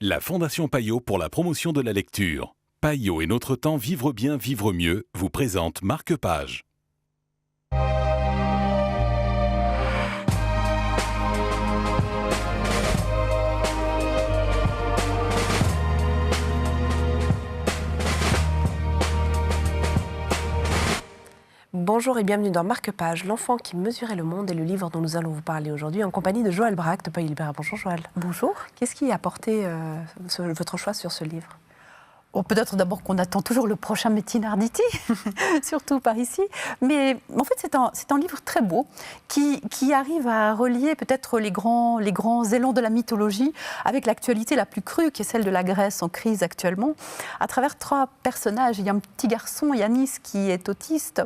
La Fondation Payot pour la promotion de la lecture. Payot et notre temps vivre bien, vivre mieux vous présente Marque-Page. Bonjour et bienvenue dans Marque-Page, l'enfant qui mesurait le monde est le livre dont nous allons vous parler aujourd'hui en compagnie de Joël Braque de Pays Libéral. Bonjour Joël. Bonjour. Qu'est-ce qui a porté votre choix sur ce livre ? Peut-être d'abord qu'on attend toujours le prochain Metin Arditi, surtout par ici. Mais en fait, c'est un livre très beau qui arrive à relier peut-être les grands élans de la mythologie avec l'actualité la plus crue, qui est celle de la Grèce en crise actuellement, à travers trois personnages. Il y a un petit garçon, Yanis, qui est autiste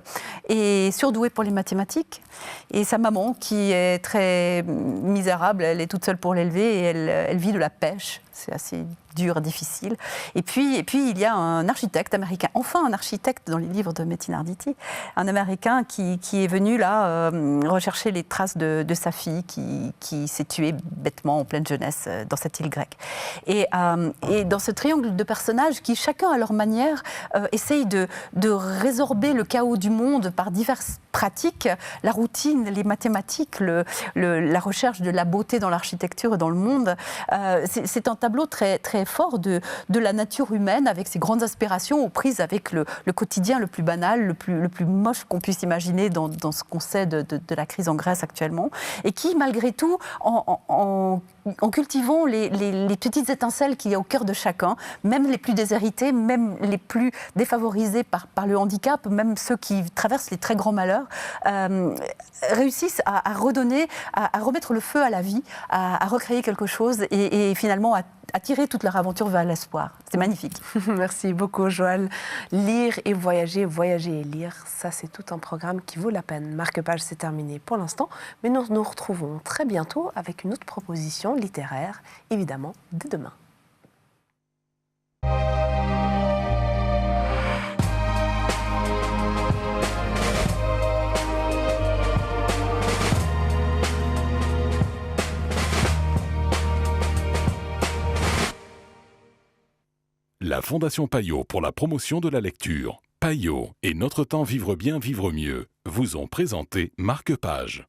et surdoué pour les mathématiques, et sa maman, qui est très misérable, elle est toute seule pour l'élever et elle vit de la pêche. C'est assez dur, difficile. Et puis, il y a un architecte américain, enfin un architecte dans les livres de Metin Arditi, un Américain qui est venu là rechercher les traces de sa fille qui s'est tuée bêtement en pleine jeunesse dans cette île grecque. Et dans ce triangle de personnages qui, chacun à leur manière, essayent de résorber le chaos du monde par diverses pratiques, la routine, les mathématiques, la recherche de la beauté dans l'architecture et dans le monde. C'est un tableau très, très fort de la nature humaine avec ses grandes aspirations aux prises avec le quotidien le plus banal, le plus moche qu'on puisse imaginer dans ce qu'on sait de la crise en Grèce actuellement, et qui, malgré tout, en cultivant les petites étincelles qu'il y a au cœur de chacun, même les plus déshérités, même les plus défavorisés par le handicap, même ceux qui traversent les très grands malheurs, réussissent à redonner, à remettre le feu à la vie, à recréer quelque chose et finalement à tirer toute leur aventure vers l'espoir. C'est magnifique. Merci beaucoup Joël. Lire et voyager, voyager et lire, ça c'est tout un programme qui vaut la peine. Marque-Page, c'est terminé pour l'instant, mais nous nous retrouvons très bientôt avec une autre proposition littéraire, évidemment, dès demain. La Fondation Payot pour la promotion de la lecture. Payot et notre temps vivre bien, vivre mieux vous ont présenté Marque-Page.